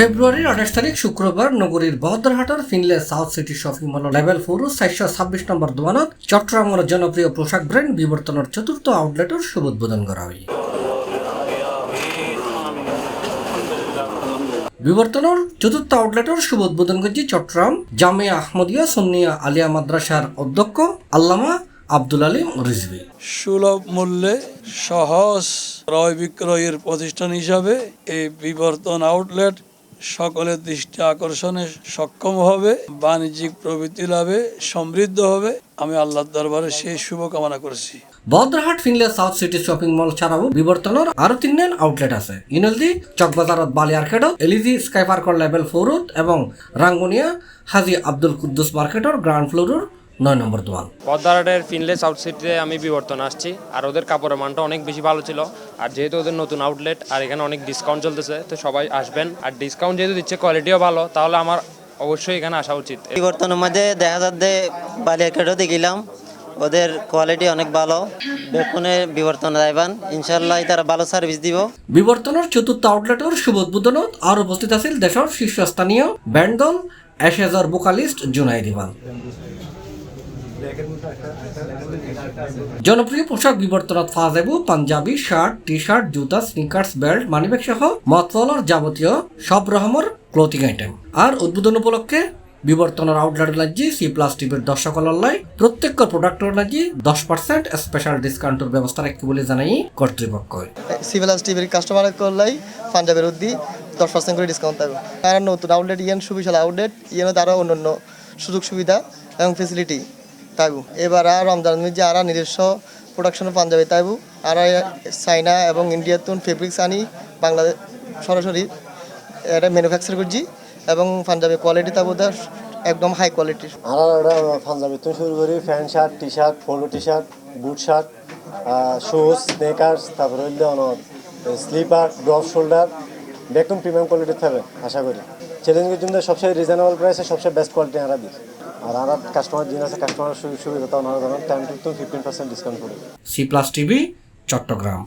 ফেব্রুয়ারির ২৮ তারিখ শুক্রবার নগরীর বহদ্দারহাটের Finlay South City shopping mall level 4 426 নম্বর দোকানত চট্টগ্রামের জনপ্রিয় পোশাক ব্র্যান্ড বিবর্তনের চতুর্থ আউটলেটের শুভ উদ্বোধন করা হয়। বিবর্তনের চতুর্থ আউটলেটের শুভ উদ্বোধন করছে চট্টগ্রাম জামিয়া আহমদিয়া সুন্নিয়া আলিয়া মাদ্রাসার অধ্যক্ষ আল্লামা আব্দুল আলিম রিজভী। সুলভ মূল্যে সহজ ক্রয় বিক্রয়ের প্রতিষ্ঠান হিসাবে এই বিবর্তন আউটলেট সকলের দৃষ্টি আকর্ষণে সক্ষম হবে, বাণিজ্যিক প্রবৃদ্ধি লাভে সমৃদ্ধ হবে। আমি আল্লাহর দরবারে সেই শুভকামনা করছি। Bahaddarhat Finlay South City shopping মল ছাড়াও বিবর্তনের আরো 3জন আউটলেট আছে। ইনলদি চকবাজারত বালিয়ারখেডত এলইডি স্কাই পার্কর লেভেল 4 এবং রাঙ্গুনিয়া হাজি আব্দুল কুদ্দুস মার্কেটর গ্রাউন্ড ফ্লোরের 9 নম্বর দোকান। বহদ্দারহাটের ফিনলে সাউথ সিটিতে আমি বিবর্তন আসছি, আর ওদের কাপড়ের মানটা অনেক বেশি ভালো ছিল। আর যেহেতু ওদের নতুন আউটলেট আর এখানে অনেক ডিসকাউন্ট চলতেছে, তো সবাই আসবেন। আর ডিসকাউন্ট যেহেতু দিচ্ছে, কোয়ালিটিও ভালো, তাহলে আমার অবশ্যই এখানে আসা উচিত। বিবর্তনের মধ্যে দেখা যাচ্ছে বালিয়ারখেডও দেখিলাম, ওদের কোয়ালিটি অনেক ভালো। বেকুনে বিবর্তন যাইবান, ইনশাল্লাহ তারা ভালো সার্ভিস দিব। বিবর্তনের চতুর্থ আউটলেটের শুভ উদ্বোধনত আর উপস্থিত আছিল দেশের শীর্ষস্থানীয় ব্যান্ড দল এশেজার ভোকালিস্ট জুনাইদ ইমাম। জনপ্রিয় পোশাক বিবর্তনত পাওয়া যাব পাঞ্জাবি, শার্ট, টি শার্ট, জুতা, স্নিকার্স, বেল্ট, মানিব্যাগ সহ মতওয়ালার যাবতীয় সব রকমের ক্লোথিং আইটেম। আর উদ্বোধন উপলক্ষে বিবর্তনের আউটলেট লাগি C+ টিভির দর্শকদের লাই প্রত্যেক প্রোডাক্টের লাগি 10% স্পেশাল ডিসকাউন্টের ব্যবস্থা রাখি বলে জানাই কর্তৃপক্ষ। C+ টিভির কাস্টমার করলাই পাঞ্জাবের উদ্দি 10% করে ডিসকাউন্ট থাকবে। আর নতুন আউটলেট ইয়ান সুবিশাল আউটলেট ইয়ান তারা অন্যান্য সুযোগ সুবিধা এবং ফেসিলিটি থাকবো। এবার আর রমজান যে আর নিজস্ব প্রোডাকশনের পাঞ্জাবি থাকবো। আর চাইনা এবং ইন্ডিয়াতুন ফেব্রিক্স আনি বাংলাদেশ সরাসরি এটা ম্যানুফ্যাকচার করছি এবং পাঞ্জাবি কোয়ালিটি থাকবো একদম হাই কোয়ালিটির। আর এটা পাঞ্জাবি তো শুরু করি pant shirt, T shirt, polo T shirt, boot shirt, shoes, sneakers, তারপরে হইলে স্লিপার, ড্রপ শোল্ডার, একদম প্রিমিয়াম কোয়ালিটির থাকবে আশা করি। চ্যালেঞ্জের জন্য সবচেয়ে রিজনেবল প্রাইসে সবচেয়ে বেস্ট কোয়ালিটি আমরা দিই। আর আমরা কাস্টমার যিনি আছে কাস্টমার সুবিধা তো ওনারা 10 to 15% ডিসকাউন্ট করে। C+ TV Chittagong.